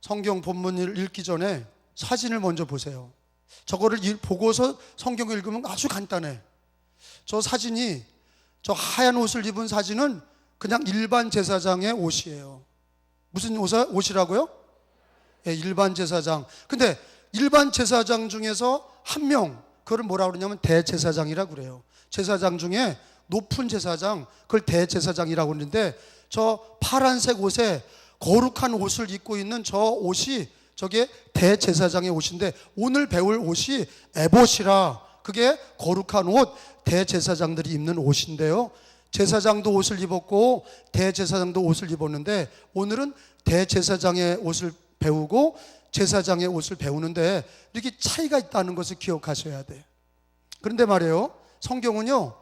성경 본문을 읽기 전에 사진을 먼저 보세요. 저거를 보고서 성경을 읽으면 아주 간단해. 저 사진이, 저 하얀 옷을 입은 사진은 그냥 일반 제사장의 옷이에요. 무슨 옷이라고요? 예, 일반 제사장. 근데 일반 제사장 중에서 한 명, 그걸 뭐라고 그러냐면 대제사장이라고 그래요. 제사장 중에 높은 제사장, 그걸 대제사장이라고 그러는데, 저 파란색 옷에 거룩한 옷을 입고 있는 저 옷이 저게 대제사장의 옷인데, 오늘 배울 옷이 에봇이라, 그게 거룩한 옷, 대제사장들이 입는 옷인데요, 제사장도 옷을 입었고 대제사장도 옷을 입었는데, 오늘은 대제사장의 옷을 배우고 제사장의 옷을 배우는데 이렇게 차이가 있다는 것을 기억하셔야 돼. 그런데 말이에요, 성경은요,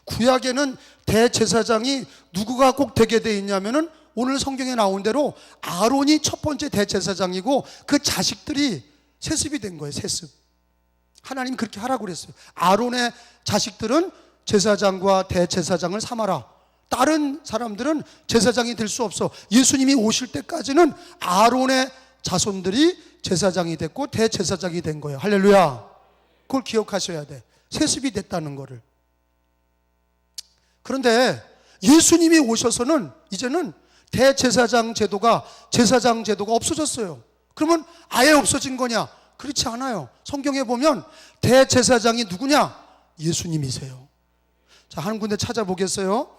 구약에는 대제사장이 누구가 꼭 되게 돼 있냐면은 오늘 성경에 나온 대로 아론이 첫 번째 대제사장이고 그 자식들이 세습이 된 거예요. 세습. 하나님 그렇게 하라고 그랬어요. 아론의 자식들은 제사장과 대제사장을 삼아라. 다른 사람들은 제사장이 될 수 없어. 예수님이 오실 때까지는 아론의 자손들이 제사장이 됐고 대제사장이 된 거예요. 할렐루야. 그걸 기억하셔야 돼. 세습이 됐다는 거를. 그런데 예수님이 오셔서는 이제는 대제사장 제도가, 제사장 제도가 없어졌어요. 그러면 아예 없어진 거냐? 그렇지 않아요. 성경에 보면 대제사장이 누구냐? 예수님이세요. 자, 한 군데 찾아보겠어요.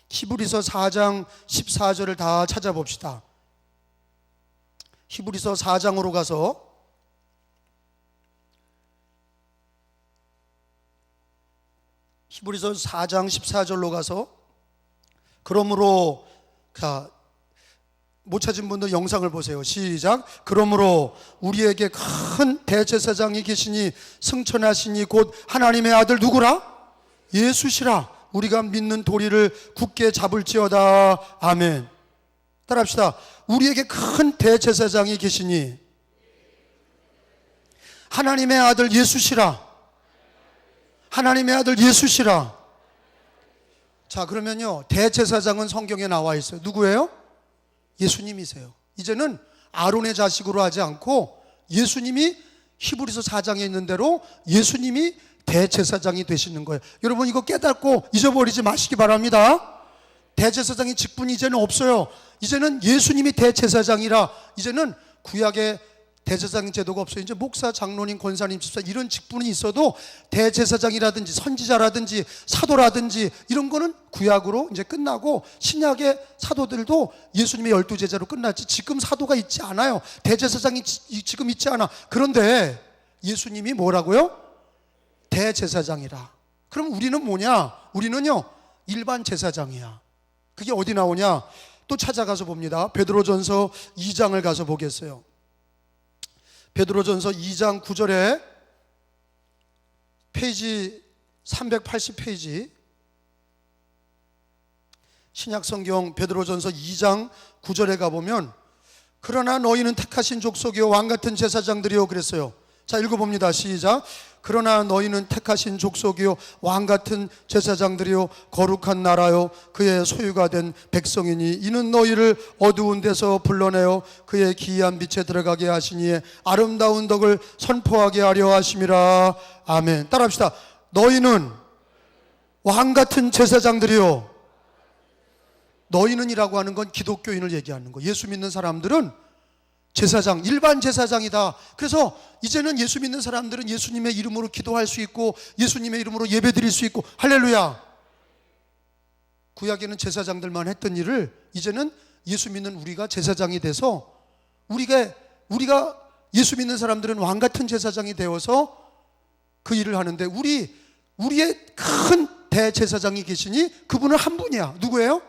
히브리서 4장 14절을 다 찾아봅시다. 히브리서 4장으로 가서 히브리서 4장 14절로 가서, 그러므로, 못 찾은 분들 영상을 보세요. 시작. 그러므로 우리에게 큰 대제사장이 계시니 승천하시니 곧 하나님의 아들 누구라? 예수시라. 우리가 믿는 도리를 굳게 잡을지어다. 아멘. 따라합시다. 우리에게 큰 대제사장이 계시니 하나님의 아들 예수시라. 하나님의 아들 예수시라. 자, 그러면요, 대제사장은 성경에 나와 있어요. 누구예요? 예수님이세요. 이제는 아론의 자식으로 하지 않고 예수님이 히브리서 4장에 있는 대로 예수님이 대제사장이 되시는 거예요. 여러분, 이거 깨닫고 잊어버리지 마시기 바랍니다. 대제사장의 직분이 이제는 없어요. 이제는 예수님이 대제사장이라, 이제는 구약의 대제사장 제도가 없어요. 이제 목사, 장로님, 권사님, 집사 이런 직분이 있어도 대제사장이라든지 선지자라든지 사도라든지 이런 거는 구약으로 이제 끝나고, 신약의 사도들도 예수님의 12제자로 끝났지 지금 사도가 있지 않아요. 대제사장이 지금 있지 않아. 그런데 예수님이 뭐라고요? 대제사장이라. 그럼 우리는 뭐냐? 우리는요, 일반 제사장이야. 그게 어디 나오냐? 또 찾아가서 봅니다. 베드로전서 2장을 가서 보겠어요. 베드로전서 2장 9절에 페이지 380페이지, 신약성경 베드로전서 2장 9절에 가보면, 그러나 너희는 택하신 족속이요 왕같은 제사장들이요 그랬어요. 자, 읽어봅니다. 시작. 그러나 너희는 택하신 족속이요 왕같은 제사장들이요 거룩한 나라요 그의 소유가 된 백성이니 이는 너희를 어두운 데서 불러내어 그의 기이한 빛에 들어가게 하시니 아름다운 덕을 선포하게 하려 하심이라. 아멘. 따라합시다. 너희는 왕같은 제사장들이요. 너희는이라고 하는 건 기독교인을 얘기하는 거. 예수 믿는 사람들은 제사장, 일반 제사장이다. 그래서 이제는 예수 믿는 사람들은 예수님의 이름으로 기도할 수 있고 예수님의 이름으로 예배 드릴 수 있고, 할렐루야. 구약에는 제사장들만 했던 일을 이제는 예수 믿는 우리가 제사장이 돼서, 우리가 예수 믿는 사람들은 왕같은 제사장이 되어서 그 일을 하는데, 우리의 큰 대제사장이 계시니 그분은 한 분이야. 누구예요?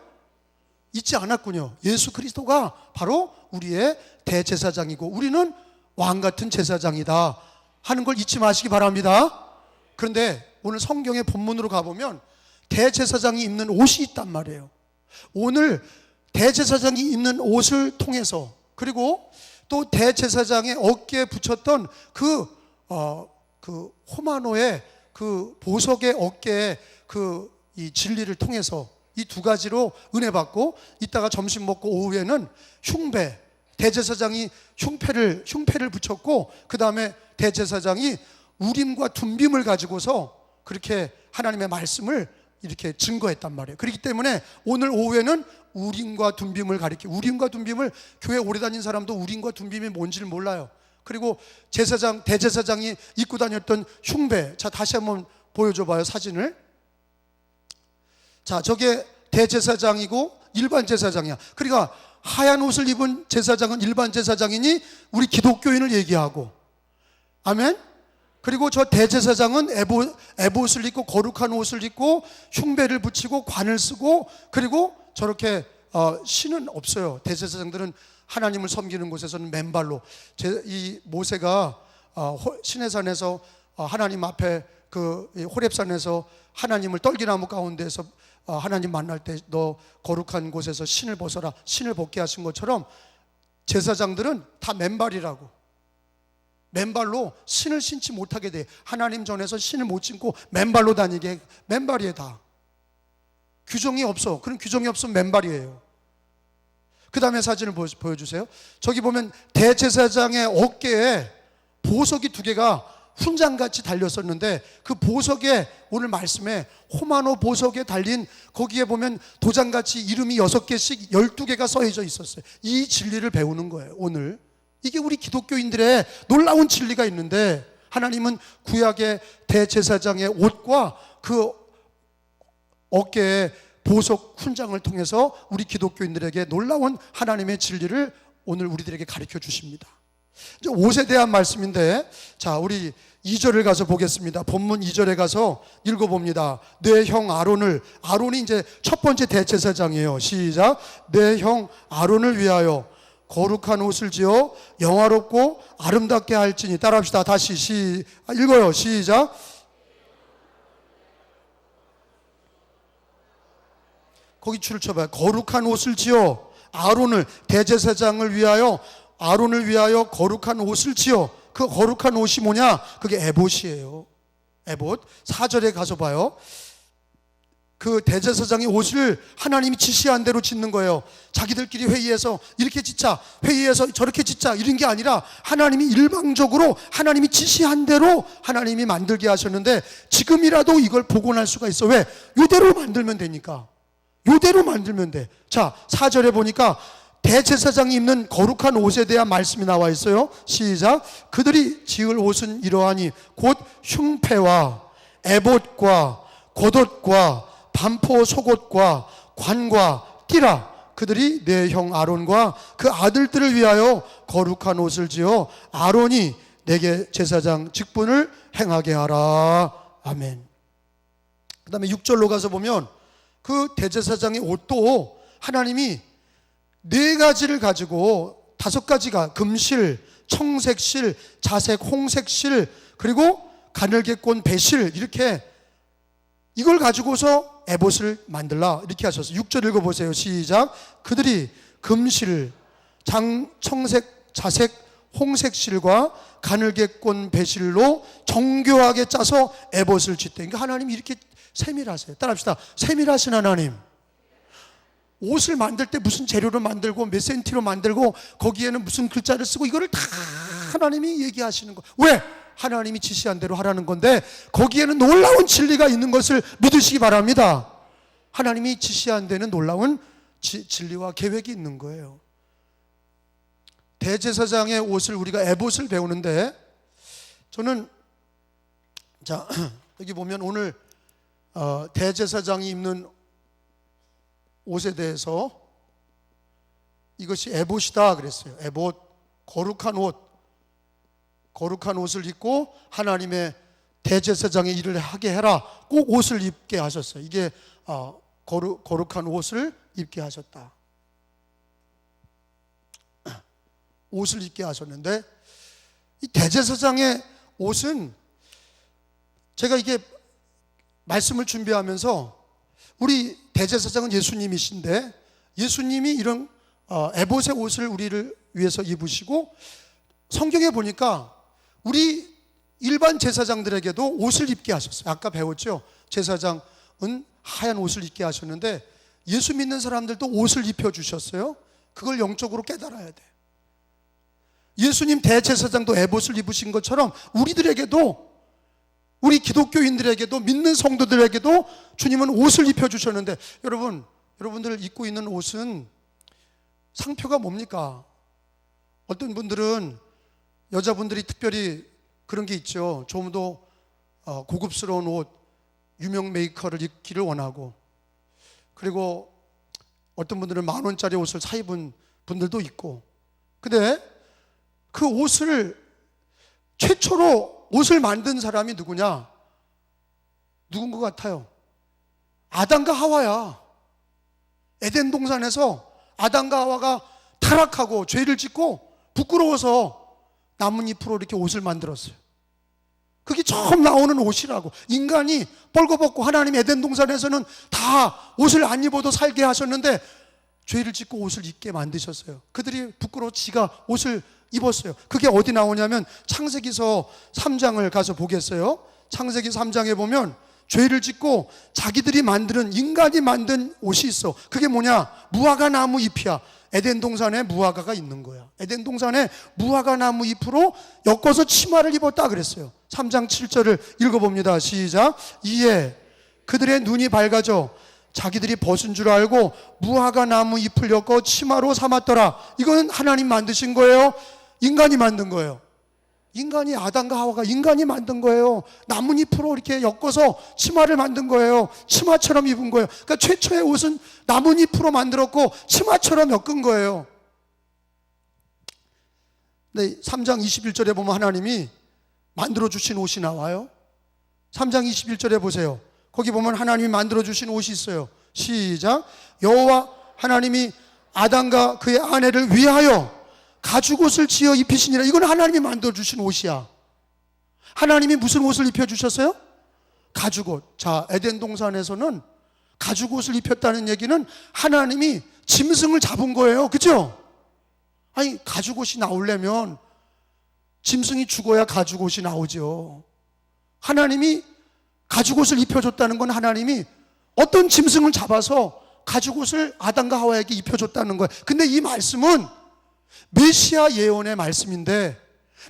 잊지 않았군요. 예수 그리스도가 바로 우리의 대제사장이고 우리는 왕같은 제사장이다 하는 걸 잊지 마시기 바랍니다. 그런데 오늘 성경의 본문으로 가보면 대제사장이 입는 옷이 있단 말이에요. 오늘 대제사장이 입는 옷을 통해서, 그리고 또 대제사장의 어깨에 붙였던 그 호마노의 그 보석의 어깨에 이 진리를 통해서 이 두 가지로 은혜 받고, 이따가 점심 먹고 오후에는 흉배, 대제사장이 흉패를 붙였고, 그 다음에 대제사장이 우림과 둠빔을 가지고서 그렇게 하나님의 말씀을 이렇게 증거했단 말이에요. 그렇기 때문에 오늘 오후에는 우림과 둠빔을 가리켜, 우림과 둠빔을, 교회 오래 다닌 사람도 우림과 둠빔이 뭔지를 몰라요. 그리고 대제사장이 입고 다녔던 흉배, 자 다시 한번 보여줘 봐요, 사진을. 자, 저게 대제사장이고 일반 제사장이야. 그러니까 하얀 옷을 입은 제사장은 일반 제사장이니 우리 기독교인을 얘기하고, 아멘. 그리고 저 대제사장은 에봇을 입고 거룩한 옷을 입고 흉배를 붙이고 관을 쓰고, 그리고 저렇게 신은 없어요. 대제사장들은 하나님을 섬기는 곳에서는 맨발로, 이 모세가 시내산에서 하나님 앞에 그 호렙산에서 하나님을 떨기나무 가운데에서 하나님 만날 때 너 거룩한 곳에서 신을 벗어라, 신을 벗게 하신 것처럼 제사장들은 다 맨발이라고. 맨발로 신을 신지 못하게 돼. 하나님 전에서 신을 못 신고 맨발로 다니게, 맨발이에요. 다 규정이 없어. 그런 규정이 없으면 맨발이에요. 그 다음에 사진을 보여주세요. 저기 보면 대제사장의 어깨에 보석이 2개가 훈장같이 달렸었는데, 그 보석에, 오늘 말씀에 호마노 보석에 달린, 거기에 보면 도장같이 이름이 6개씩 12개가 써져 있었어요. 이 진리를 배우는 거예요, 오늘. 이게 우리 기독교인들의 놀라운 진리가 있는데, 하나님은 구약의 대제사장의 옷과 그 어깨에 보석 훈장을 통해서 우리 기독교인들에게 놀라운 하나님의 진리를 오늘 우리들에게 가르쳐 주십니다. 이제 옷에 대한 말씀인데, 자 우리 2절을 가서 보겠습니다. 본문 2절에 가서 읽어봅니다. 내 형 아론이 이제 첫 번째 대제사장이에요. 시작. 내 형 아론을 위하여 거룩한 옷을 지어 영화롭고 아름답게 할지니. 따라합시다. 다시 읽어요. 시작. 거기 줄을 쳐봐요. 거룩한 옷을 지어 대제사장을 위하여, 아론을 위하여 거룩한 옷을 지어. 그 거룩한 옷이 뭐냐? 그게 에봇이에요. 에봇. 4절에 가서 봐요. 그 대제사장의 옷을 하나님이 지시한 대로 짓는 거예요. 자기들끼리 회의해서 이렇게 짓자, 회의해서 저렇게 짓자, 이런 게 아니라 하나님이 일방적으로 하나님이 지시한 대로 하나님이 만들게 하셨는데, 지금이라도 이걸 복원할 수가 있어. 왜? 이대로 만들면 되니까. 이대로 만들면 돼. 자, 4절에 보니까 대제사장이 입는 거룩한 옷에 대한 말씀이 나와 있어요. 시작. 그들이 지을 옷은 이러하니 곧 흉패와 에봇과 겉옷과 반포 속옷과 관과 띠라. 그들이 내 형 아론과 그 아들들을 위하여 거룩한 옷을 지어 아론이 내게 제사장 직분을 행하게 하라. 아멘. 그 다음에 6절로 가서 보면 그 대제사장의 옷도 하나님이 4가지를 가지고 5가지가 금실, 청색실, 자색, 홍색실, 그리고 가늘게꼰 배실, 이렇게 이걸 가지고서 에봇을 만들라 이렇게 하셨어요. 6절 읽어보세요. 시작. 그들이 금실, 청색, 자색, 홍색실과 가늘게꼰 배실로 정교하게 짜서 에봇을 짓대. 그러니까 하나님이 이렇게 세밀하세요. 따라합시다. 세밀하신 하나님. 옷을 만들 때 무슨 재료로 만들고 몇 센티로 만들고 거기에는 무슨 글자를 쓰고, 이거를 다 하나님이 얘기하시는 거. 왜? 하나님이 지시한 대로 하라는 건데, 거기에는 놀라운 진리가 있는 것을 믿으시기 바랍니다. 하나님이 지시한 데는 놀라운 진리와 계획이 있는 거예요. 대제사장의 옷을, 우리가 에봇을 배우는데, 저는 자 여기 보면 오늘 대제사장이 입는 옷에 대해서 이것이 에봇이다 그랬어요. 에봇, 거룩한 옷을 입고 하나님의 대제사장의 일을 하게 해라. 꼭 옷을 입게 하셨어요. 이게 거룩한 옷을 입게 하셨다. 옷을 입게 하셨는데, 이 대제사장의 옷은, 제가 이게 말씀을 준비하면서, 우리 대제사장은 예수님이신데 예수님이 이런 에봇의 옷을 우리를 위해서 입으시고, 성경에 보니까 우리 일반 제사장들에게도 옷을 입게 하셨어요. 아까 배웠죠? 제사장은 하얀 옷을 입게 하셨는데 예수 믿는 사람들도 옷을 입혀주셨어요. 그걸 영적으로 깨달아야 돼. 예수님 대제사장도 에봇을 입으신 것처럼 우리들에게도, 우리 기독교인들에게도, 믿는 성도들에게도 주님은 옷을 입혀주셨는데, 여러분들 입고 있는 옷은 상표가 뭡니까? 어떤 분들은, 여자분들이 특별히 그런 게 있죠. 좀 더 고급스러운 옷, 유명 메이커를 입기를 원하고, 그리고 어떤 분들은 10,000원짜리 옷을 사 입은 분들도 있고. 근데 그 옷을, 최초로 옷을 만든 사람이 누구냐? 누군 것 같아요? 아담과 하와야. 에덴 동산에서 아담과 하와가 타락하고 죄를 짓고 부끄러워서 나뭇잎으로 이렇게 옷을 만들었어요. 그게 처음 나오는 옷이라고. 인간이 벌거벗고, 하나님 에덴 동산에서는 다 옷을 안 입어도 살게 하셨는데 죄를 짓고 옷을 입게 만드셨어요. 그들이 부끄러워 지가 옷을 입었어요. 그게 어디 나오냐면 창세기서 3장을 가서 보겠어요. 창세기 3장에 보면 죄를 짓고 자기들이 만드는, 인간이 만든 옷이 있어. 그게 뭐냐? 무화과 나무 잎이야. 에덴 동산에 무화과가 있는 거야. 에덴 동산에 무화과 나무 잎으로 엮어서 치마를 입었다 그랬어요. 3장 7절을 읽어봅니다. 시작. 이에 그들의 눈이 밝아져 자기들이 벗은 줄 알고 무화과 나무 잎을 엮어 치마로 삼았더라. 이건 하나님 만드신 거예요? 인간이 만든 거예요? 인간이, 아담과 하와가 인간이 만든 거예요. 나뭇잎으로 이렇게 엮어서 치마를 만든 거예요. 치마처럼 입은 거예요. 그러니까 최초의 옷은 나뭇잎으로 만들었고 치마처럼 엮은 거예요. 네, 3장 21절에 보면 하나님이 만들어주신 옷이 나와요. 3장 21절에 보세요. 거기 보면 하나님이 만들어주신 옷이 있어요. 시작. 여호와 하나님이 아담과 그의 아내를 위하여 가죽옷을 지어 입히시니라. 이건 하나님이 만들어주신 옷이야. 하나님이 무슨 옷을 입혀주셨어요? 가죽옷. 자, 에덴 동산에서는 가죽옷을 입혔다는 얘기는 하나님이 짐승을 잡은 거예요. 그죠? 아니, 가죽옷이 나오려면 짐승이 죽어야 가죽옷이 나오죠. 하나님이 가죽옷을 입혀줬다는 건 하나님이 어떤 짐승을 잡아서 가죽옷을 아담과 하와에게 입혀줬다는 거예요. 근데 이 말씀은 메시아 예언의 말씀인데,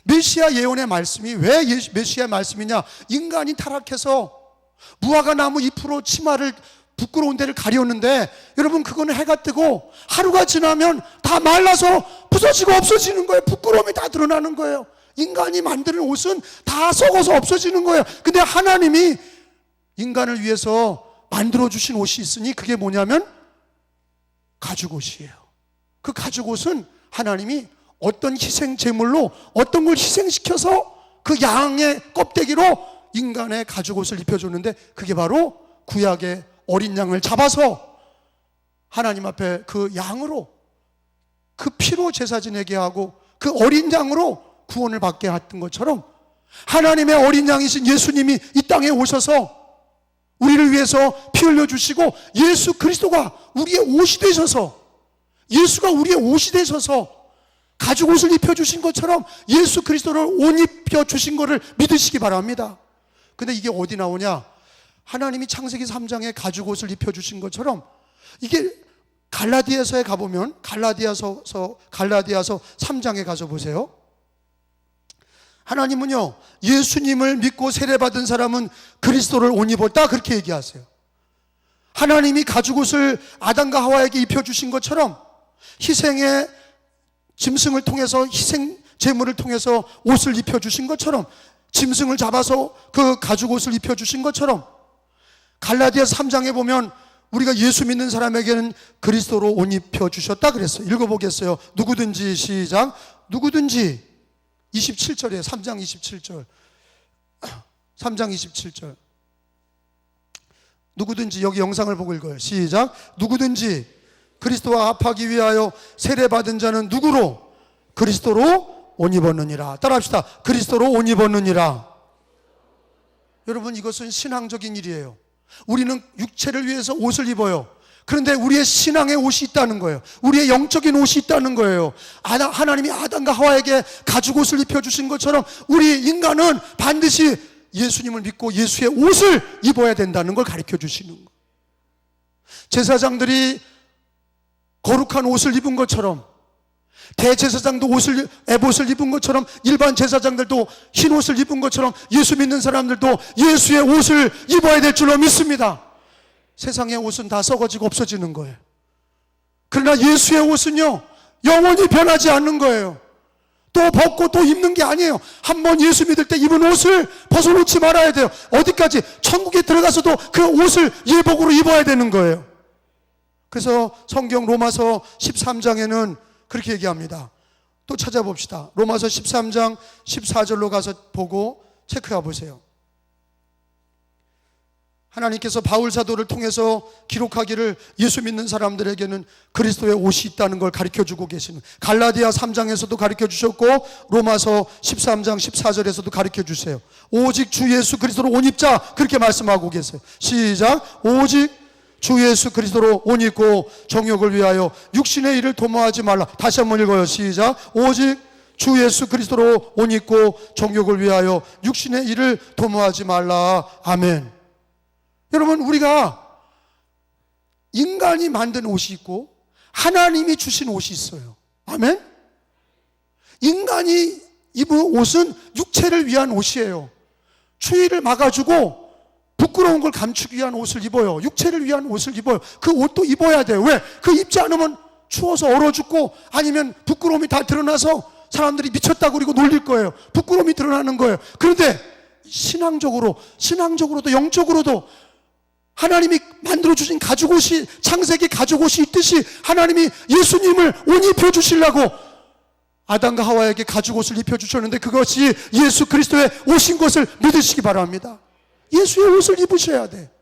메시아 예언의 말씀이 왜 메시아 말씀이냐? 인간이 타락해서 무화과 나무 잎으로 치마를, 부끄러운 데를 가렸는데, 여러분, 그거는 해가 뜨고 하루가 지나면 다 말라서 부서지고 없어지는 거예요. 부끄러움이 다 드러나는 거예요. 인간이 만드는 옷은 다 썩어서 없어지는 거예요. 근데 하나님이 인간을 위해서 만들어주신 옷이 있으니 그게 뭐냐면 가죽옷이에요. 그 가죽옷은 하나님이 어떤 희생 제물로 어떤 걸 희생시켜서 그 양의 껍데기로 인간의 가죽옷을 입혀줬는데, 그게 바로 구약의 어린 양을 잡아서 하나님 앞에 그 양으로, 그 피로 제사 지내게 하고 그 어린 양으로 구원을 받게 했던 것처럼, 하나님의 어린 양이신 예수님이 이 땅에 오셔서 우리를 위해서 피 흘려주시고 예수 그리스도가 우리의 옷이 되셔서, 예수가 우리의 옷이 되셔서 가죽옷을 입혀주신 것처럼 예수 그리스도를 옷 입혀주신 것을 믿으시기 바랍니다. 근데 이게 어디 나오냐? 하나님이 창세기 3장에 가죽옷을 입혀주신 것처럼, 이게 갈라디아서에 가보면, 갈라디아서 3장에 가서 보세요. 하나님은요, 예수님을 믿고 세례받은 사람은 그리스도를 옷 입었다, 그렇게 얘기하세요. 하나님이 가죽옷을 아담과 하와에게 입혀주신 것처럼, 희생의 짐승을 통해서, 희생 제물을 통해서 옷을 입혀주신 것처럼, 짐승을 잡아서 그 가죽옷을 입혀주신 것처럼, 갈라디아서 3장에 보면 우리가 예수 믿는 사람에게는 그리스도로 옷 입혀주셨다 그랬어요. 읽어보겠어요. 누구든지, 시작. 누구든지, 27절이에요. 3장 27절. 3장 27절. 누구든지, 여기 영상을 보고 읽어요. 시작. 누구든지 그리스도와 합하기 위하여 세례받은 자는 누구로? 그리스도로 옷 입었느니라. 따라합시다. 그리스도로 옷 입었느니라. 여러분, 이것은 신앙적인 일이에요. 우리는 육체를 위해서 옷을 입어요. 그런데 우리의 신앙의 옷이 있다는 거예요. 우리의 영적인 옷이 있다는 거예요. 하나님이 아담과 하와에게 가죽옷을 입혀주신 것처럼 우리 인간은 반드시 예수님을 믿고 예수의 옷을 입어야 된다는 걸 가르쳐 주시는 거예요. 제사장들이 거룩한 옷을 입은 것처럼 대제사장도 에봇을 입은 것처럼, 일반 제사장들도 흰 옷을 입은 것처럼 예수 믿는 사람들도 예수의 옷을 입어야 될 줄로 믿습니다. 세상의 옷은 다 썩어지고 없어지는 거예요. 그러나 예수의 옷은요, 영원히 변하지 않는 거예요. 또 벗고 또 입는 게 아니에요. 한번 예수 믿을 때 입은 옷을 벗어놓지 말아야 돼요. 어디까지? 천국에 들어가서도 그 옷을 예복으로 입어야 되는 거예요. 그래서 성경 로마서 13장에는 그렇게 얘기합니다. 또 찾아봅시다. 로마서 13장 14절로 가서 보고 체크해 보세요. 하나님께서 바울 사도를 통해서 기록하기를 예수 믿는 사람들에게는 그리스도의 옷이 있다는 걸 가르쳐주고 계시는, 갈라디아 3장에서도 가르쳐주셨고 로마서 13장 14절에서도 가르쳐주세요. 오직 주 예수 그리스도로 옷 입자, 그렇게 말씀하고 계세요. 시작. 오직 주 예수 그리스도로 옷 입고 정욕을 위하여 육신의 일을 도모하지 말라. 다시 한번 읽어요. 시작. 오직 주 예수 그리스도로 옷 입고 정욕을 위하여 육신의 일을 도모하지 말라. 아멘. 여러분, 우리가 인간이 만든 옷이 있고 하나님이 주신 옷이 있어요. 아멘. 인간이 입은 옷은 육체를 위한 옷이에요. 추위를 막아주고 부끄러운 걸 감추기 위한 옷을 입어요. 육체를 위한 옷을 입어요. 그 옷도 입어야 돼요. 왜? 그 입지 않으면 추워서 얼어 죽고, 아니면 부끄러움이 다 드러나서 사람들이 미쳤다고 그러고 놀릴 거예요. 부끄러움이 드러나는 거예요. 그런데 신앙적으로도 영적으로도 하나님이 만들어주신 가죽옷이, 창세기 가죽옷이 있듯이 하나님이 예수님을 옷 입혀주시려고 아담과 하와에게 가죽옷을 입혀주셨는데, 그것이 예수 그리스도의 옷인 것을 믿으시기 바랍니다. 예수의 옷을 입으셔야 돼.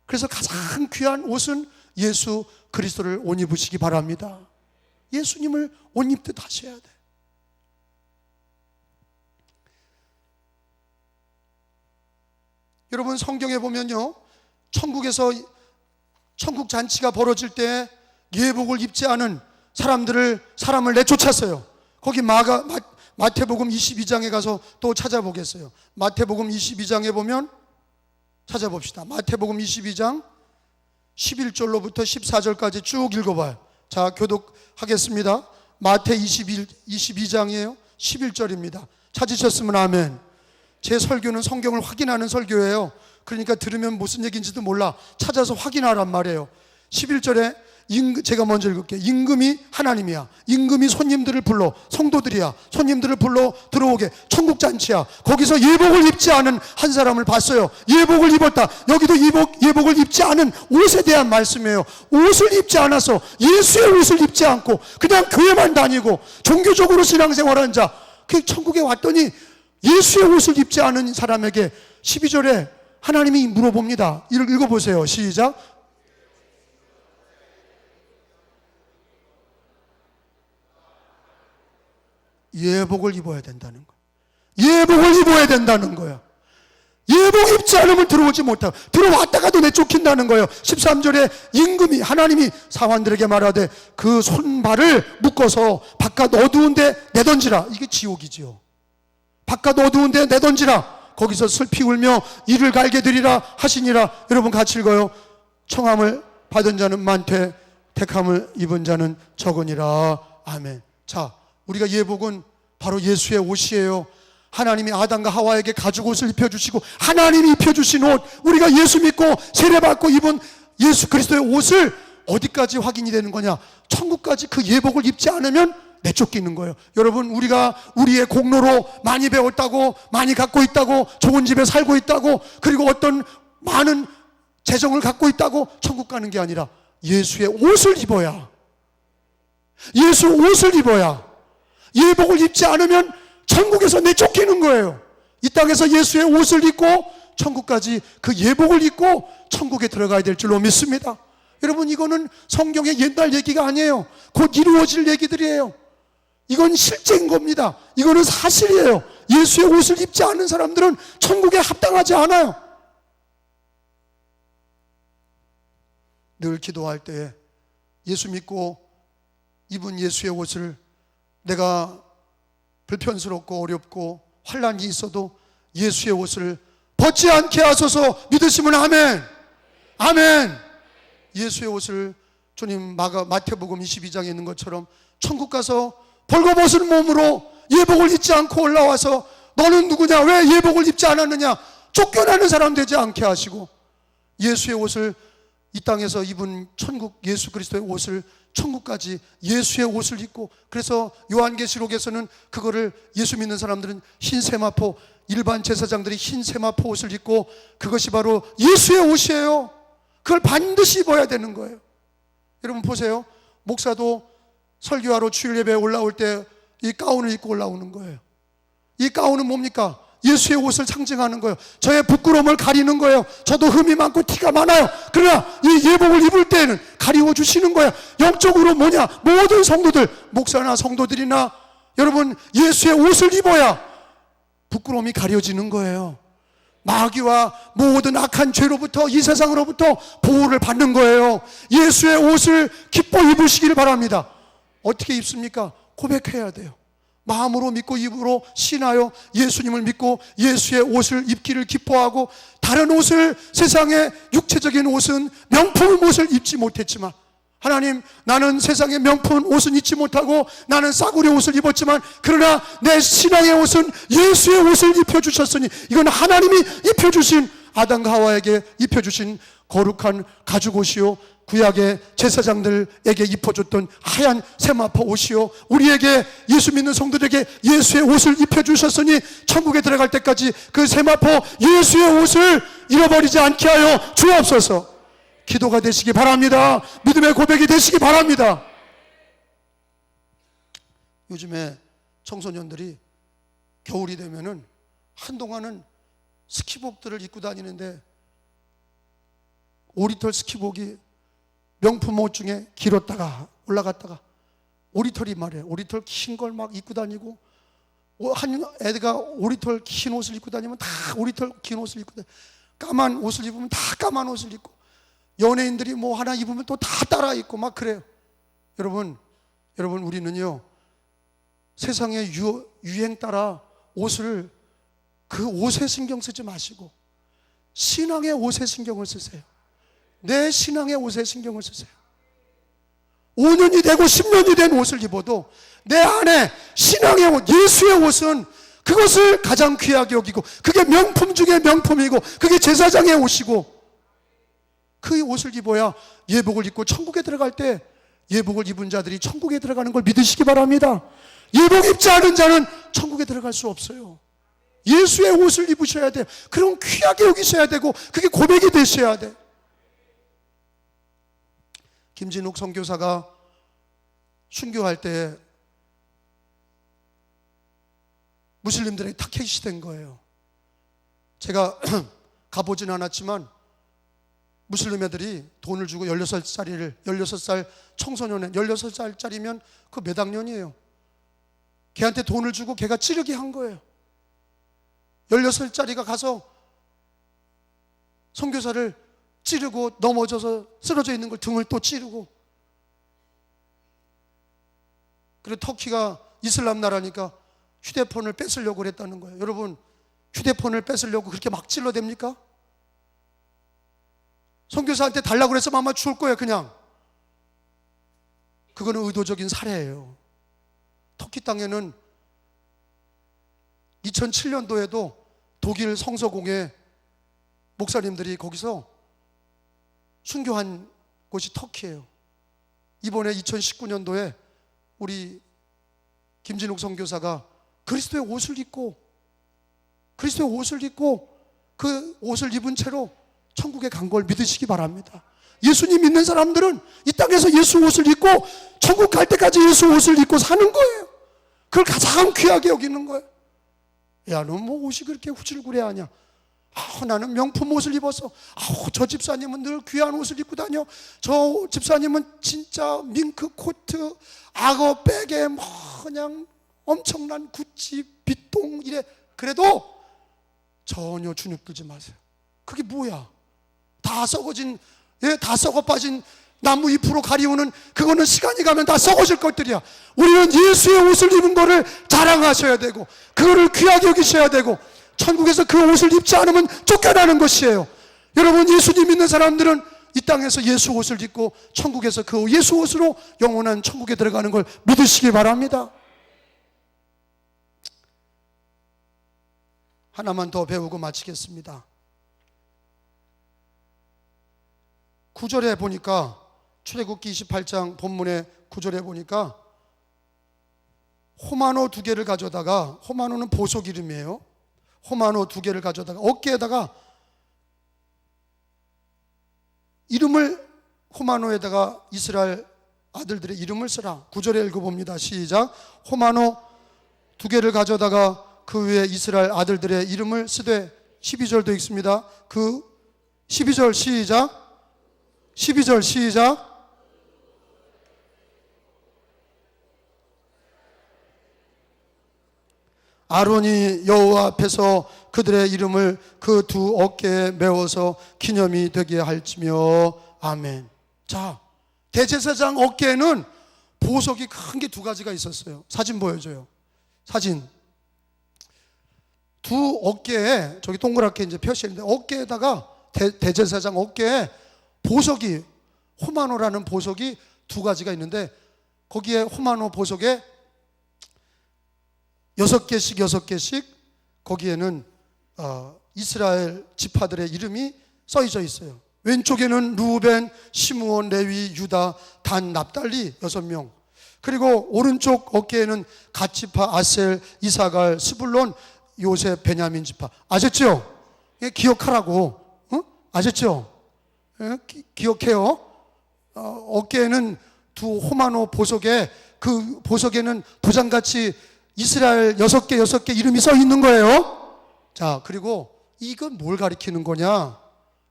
그래서 가장 귀한 옷은 예수 그리스도를 옷 입으시기 바랍니다. 예수님을 옷 입듯 하셔야 돼. 여러분, 성경에 보면요, 천국에서 천국 잔치가 벌어질 때 예복을 입지 않은 사람을 내쫓았어요. 거기 마태복음 22장에 가서 또 찾아보겠어요. 마태복음 22장에 보면 찾아봅시다. 마태복음 22장 11절로부터 14절까지 쭉 읽어봐요. 자, 교독하겠습니다. 마태 22장이에요. 11절입니다. 찾으셨으면 아멘. 제 설교는 성경을 확인하는 설교예요. 그러니까 들으면 무슨 얘기인지도 몰라. 찾아서 확인하란 말이에요. 11절에 제가 먼저 읽을게요. 임금이 하나님이야. 임금이 손님들을 불러, 성도들이야. 손님들을 불러 들어오게. 천국 잔치야. 거기서 예복을 입지 않은 한 사람을 봤어요. 예복을 입었다. 여기도 예복을 입지 않은 옷에 대한 말씀이에요. 옷을 입지 않아서, 예수의 옷을 입지 않고 그냥 교회만 다니고 종교적으로 신앙생활한 자, 그 천국에 왔더니 예수의 옷을 입지 않은 사람에게 12절에 하나님이 물어봅니다. 읽어보세요. 시작. 예복을 입어야 된다는 거야. 예복을 입어야 된다는 거야. 예복 입지 않으면 들어오지 못하고, 들어왔다가도 내쫓긴다는 거예요. 13절에 임금이, 하나님이 사환들에게 말하되 그 손발을 묶어서 바깥 어두운 데 내던지라. 이게 지옥이지요. 바깥 어두운 데 내던지라. 거기서 슬피 울며 이를 갈게 되리라 하시니라. 여러분 같이 읽어요. 청함을 받은 자는 많되 택함을 입은 자는 적으니라. 아멘. 자, 우리가 예복은 바로 예수의 옷이에요. 하나님이 아담과 하와에게 가죽옷을 입혀주시고 하나님이 입혀주신 옷, 우리가 예수 믿고 세례받고 입은 예수 그리스도의 옷을 어디까지 확인이 되는 거냐? 천국까지 그 예복을 입지 않으면 내쫓기는 거예요. 여러분, 우리가 우리의 공로로 많이 배웠다고, 많이 갖고 있다고, 좋은 집에 살고 있다고, 그리고 어떤 많은 재정을 갖고 있다고 천국 가는 게 아니라 예수의 옷을 입어야, 예수 옷을 입어야, 예복을 입지 않으면 천국에서 내쫓기는 거예요. 이 땅에서 예수의 옷을 입고 천국까지 그 예복을 입고 천국에 들어가야 될 줄로 믿습니다. 여러분, 이거는 성경의 옛날 얘기가 아니에요. 곧 이루어질 얘기들이에요. 이건 실제인 겁니다. 이거는 사실이에요. 예수의 옷을 입지 않은 사람들은 천국에 합당하지 않아요. 늘 기도할 때 예수 믿고 입은 예수의 옷을, 내가 불편스럽고 어렵고 환난이 있어도 예수의 옷을 벗지 않게 하소서 믿으시면 아멘. 아멘. 예수의 옷을 주님 마태복음 22장에 있는 것처럼 천국 가서 벌거벗은 몸으로 예복을 입지 않고 올라와서 너는 누구냐, 왜 예복을 입지 않았느냐, 쫓겨나는 사람 되지 않게 하시고 예수의 옷을 이 땅에서 입은 천국 예수 그리스도의 옷을 천국까지 예수의 옷을 입고, 그래서 요한계시록에서는 그거를 예수 믿는 사람들은 흰 세마포, 일반 제사장들이 흰 세마포 옷을 입고 그것이 바로 예수의 옷이에요. 그걸 반드시 입어야 되는 거예요. 여러분 보세요. 목사도 설교하러 주일 예배에 올라올 때 이 가운을 입고 올라오는 거예요. 이 가운은 뭡니까? 예수의 옷을 상징하는 거예요. 저의 부끄러움을 가리는 거예요. 저도 흠이 많고 티가 많아요. 그러나 이 예복을 입을 때는 가리워 주시는 거예요. 영적으로 뭐냐? 모든 성도들, 목사나 성도들이나 여러분 예수의 옷을 입어야 부끄러움이 가려지는 거예요. 마귀와 모든 악한 죄로부터, 이 세상으로부터 보호를 받는 거예요. 예수의 옷을 기뻐 입으시기를 바랍니다. 어떻게 입습니까? 고백해야 돼요. 마음으로 믿고 입으로 신하여 예수님을 믿고 예수의 옷을 입기를 기뻐하고, 다른 옷을, 세상의 육체적인 옷은 명품 옷을 입지 못했지만, 하나님, 나는 세상의 명품 옷은 입지 못하고 나는 싸구려 옷을 입었지만 그러나 내 신앙의 옷은 예수의 옷을 입혀주셨으니, 이건 하나님이 입혀주신, 아담과 하와에게 입혀주신 거룩한 가죽옷이요, 구약의 제사장들에게 입혀줬던 하얀 세마포 옷이요, 우리에게, 예수 믿는 성도들에게 예수의 옷을 입혀주셨으니 천국에 들어갈 때까지 그 세마포 예수의 옷을 잃어버리지 않게 하여 주옵소서. 기도가 되시기 바랍니다. 믿음의 고백이 되시기 바랍니다. 요즘에 청소년들이 겨울이 되면은 한동안은 스키복들을 입고 다니는데, 오리털 스키복이 명품 옷 중에 길었다가 올라갔다가, 오리털이 말이에요. 오리털 긴 걸 막 입고 다니고, 한 애가 오리털 긴 옷을 입고 다니면 다 오리털 긴 옷을 입고 다니고, 까만 옷을 입으면 다 까만 옷을 입고, 연예인들이 뭐 하나 입으면 또 다 따라 입고 막 그래요. 여러분 우리는요, 세상의 유행 따라 옷을, 그 옷에 신경 쓰지 마시고 신앙의 옷에 신경을 쓰세요. 내 신앙의 옷에 신경을 쓰세요. 5년이 되고 10년이 된 옷을 입어도 내 안에 신앙의 옷, 예수의 옷은 그것을 가장 귀하게 여기고, 그게 명품 중에 명품이고, 그게 제사장의 옷이고, 그 옷을 입어야 예복을 입고 천국에 들어갈 때 예복을 입은 자들이 천국에 들어가는 걸 믿으시기 바랍니다. 예복 입지 않은 자는 천국에 들어갈 수 없어요. 예수의 옷을 입으셔야 돼요. 그럼 귀하게 여기셔야 되고, 그게 고백이 되셔야 돼. 김진욱 선교사가 순교할 때 무슬림들에게 타켓이 된 거예요. 제가 가보진 않았지만 무슬림 애들이 돈을 주고 16살 청소년에, 16살짜리면 그 몇 학년이에요? 걔한테 돈을 주고 걔가 찌르기 한 거예요. 16살짜리가 가서 선교사를 찌르고 넘어져서 쓰러져 있는 걸 등을 또 찌르고, 그리고 터키가 이슬람 나라니까 휴대폰을 뺏으려고 그랬다는 거예요. 여러분, 휴대폰을 뺏으려고 그렇게 막 찔러댑니까? 선교사한테 달라고 그랬으면 아마 줄 거예요. 그냥 그거는 의도적인 살해예요. 터키 땅에는 2007년도에도 독일 성서공회 목사님들이 거기서 순교한 곳이 터키예요. 이번에 2019년도에 우리 김진욱 선교사가 그리스도의 옷을 입고 그 옷을 입은 채로 천국에 간 걸 믿으시기 바랍니다. 예수님 믿는 사람들은 이 땅에서 예수 옷을 입고 천국 갈 때까지 예수 옷을 입고 사는 거예요. 그걸 가장 귀하게 여기는 거예요. 야, 너 뭐 옷이 그렇게 후질구레하냐? 나는 명품 옷을 입었어. 저 집사님은 늘 귀한 옷을 입고 다녀. 저 집사님은 진짜 밍크 코트, 악어 백에 뭐 그냥 엄청난 구찌, 빗동 이래. 그래도 전혀 주눅 들지 마세요. 그게 뭐야? 다 썩어진, 다 썩어 빠진 나무 잎으로 가리우는, 그거는 시간이 가면 다 썩어질 것들이야. 우리는 예수의 옷을 입은 거를 자랑하셔야 되고, 그거를 귀하게 여기셔야 되고, 천국에서 그 옷을 입지 않으면 쫓겨나는 것이에요. 여러분, 예수님 믿는 사람들은 이 땅에서 예수 옷을 입고 천국에서 그 예수 옷으로 영원한 천국에 들어가는 걸 믿으시기 바랍니다. 하나만 더 배우고 마치겠습니다. 9절에 보니까, 출애굽기 28장 본문의 9절에 보니까 호마노 2개를 가져다가, 호마노는 보석 이름이에요. 호마노 2개를 가져다가 어깨에다가 이름을, 호마노에다가 이스라엘 아들들의 이름을 쓰라. 9절에 읽어봅니다. 시작. 호마노 2개를 가져다가 그 위에 이스라엘 아들들의 이름을 쓰되, 12절도 읽습니다. 그 12절 시작. 12절 시작. 아론이 여호와 앞에서 그들의 이름을 그 2 어깨에 메워서 기념이 되게 할지며. 아멘. 자, 대제사장 어깨에는 보석이 큰 게 2가지가 있었어요. 사진 보여줘요. 사진. 2 어깨에, 저기 동그랗게 이제 표시했는데, 어깨에다가 대제사장 어깨에 보석이, 호마노라는 보석이 2가지가 있는데, 거기에 호마노 보석에 6개씩 거기에는 이스라엘 지파들의 이름이 써져 있어요. 왼쪽에는 루벤, 시므온, 레위, 유다, 단, 납달리 6명. 그리고 오른쪽 어깨에는 갓지파, 아셀, 이사갈, 스불론, 요셉, 베냐민 지파. 아셨죠? 기억하라고. 아셨죠? 기억해요. 어깨에는 2 호마노 보석에, 그 보석에는 도장같이 이스라엘 6개 이름이 써 있는 거예요. 자, 그리고 이건 뭘 가리키는 거냐?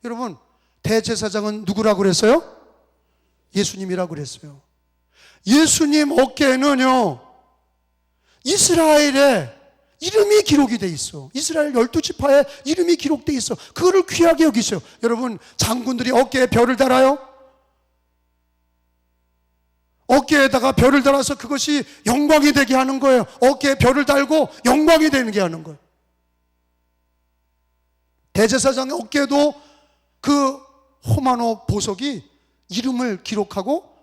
여러분, 대제사장은 누구라고 그랬어요? 예수님이라고 그랬어요. 예수님 어깨에는요, 이스라엘의 이름이 기록이 돼 있어. 이스라엘 12지파의 이름이 기록돼 있어. 그거를 귀하게 여기세요. 여러분, 장군들이 어깨에 별을 달아요. 어깨에다가 별을 달아서 그것이 영광이 되게 하는 거예요. 어깨에 별을 달고 영광이 되게 하는 거예요. 대제사장의 어깨에도 그 호마노 보석이 이름을 기록하고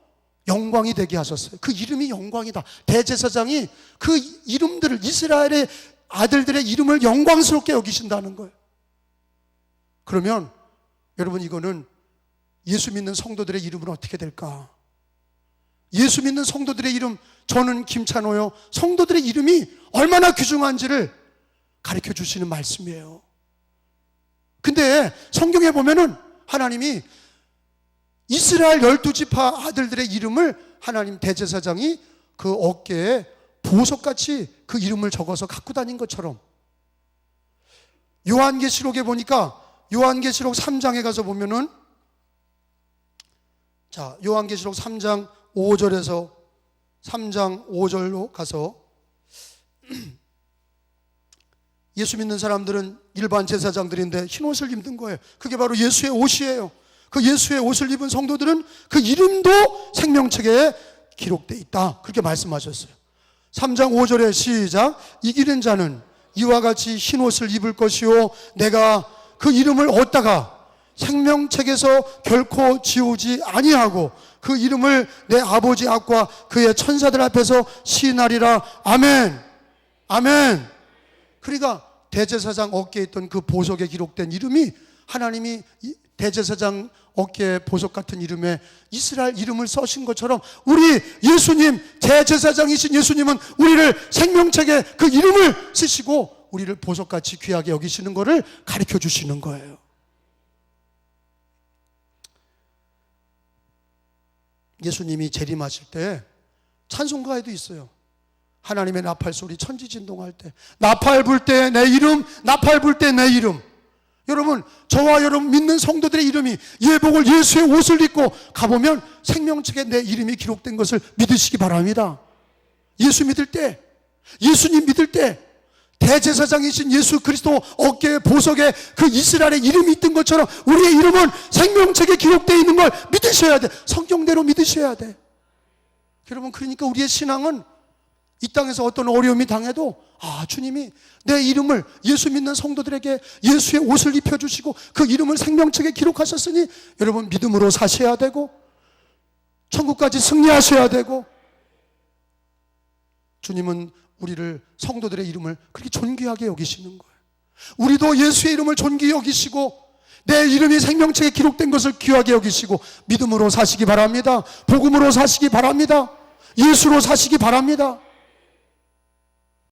영광이 되게 하셨어요. 그 이름이 영광이다. 대제사장이 그 이름들을, 이스라엘의 아들들의 이름을 영광스럽게 여기신다는 거예요. 그러면 여러분, 이거는 예수 믿는 성도들의 이름은 어떻게 될까? 예수 믿는 성도들의 이름, 저는 김찬호요, 성도들의 이름이 얼마나 귀중한지를 가르쳐 주시는 말씀이에요. 근데 성경에 보면은 하나님이 이스라엘 12지파 아들들의 이름을 하나님 대제사장이 그 어깨에 보석같이 그 이름을 적어서 갖고 다닌 것처럼, 요한계시록에 보니까, 요한계시록 3장에 가서 보면은, 자, 요한계시록 3장 5절에서 3장 5절로 가서, 예수 믿는 사람들은 일반 제사장들인데 흰 옷을 입는 거예요. 그게 바로 예수의 옷이에요. 그 예수의 옷을 입은 성도들은 그 이름도 생명책에 기록되어 있다, 그렇게 말씀하셨어요. 3장 5절에 시작. 이기는 자는 이와 같이 흰 옷을 입을 것이요, 내가 그 이름을 얻다가 생명책에서 결코 지우지 아니하고 그 이름을 내 아버지 앞과 그의 천사들 앞에서 시인하리라. 아멘. 아멘. 그러니까 대제사장 어깨에 있던 그 보석에 기록된 이름이, 하나님이 대제사장 어깨에 보석 같은 이름에 이스라엘 이름을 써신 것처럼, 우리 예수님, 대제사장이신 예수님은 우리를 생명책에 그 이름을 쓰시고 우리를 보석같이 귀하게 여기시는 것을 가르쳐 주시는 거예요. 예수님이 재림하실 때 찬송가에도 있어요. 하나님의 나팔 소리 천지진동할 때, 나팔 불 때 내 이름, 나팔 불 때 내 이름. 여러분, 저와 여러분 믿는 성도들의 이름이, 예복을, 예수의 옷을 입고 가보면 생명책에 내 이름이 기록된 것을 믿으시기 바랍니다. 예수 믿을 때, 예수님 믿을 때, 대제사장이신 예수 그리스도 어깨에 보석에 그 이스라엘의 이름이 있던 것처럼 우리의 이름은 생명책에 기록되어 있는 걸 믿으셔야 돼. 성경대로 믿으셔야 돼. 여러분, 그러니까 우리의 신앙은 이 땅에서 어떤 어려움이 당해도 주님이 내 이름을 예수 믿는 성도들에게 예수의 옷을 입혀주시고 그 이름을 생명책에 기록하셨으니 여러분 믿음으로 사셔야 되고 천국까지 승리하셔야 되고, 주님은 우리를 성도들의 이름을 그렇게 존귀하게 여기시는 거예요. 우리도 예수의 이름을 존귀히 여기시고 내 이름이 생명책에 기록된 것을 귀하게 여기시고 믿음으로 사시기 바랍니다. 복음으로 사시기 바랍니다. 예수로 사시기 바랍니다.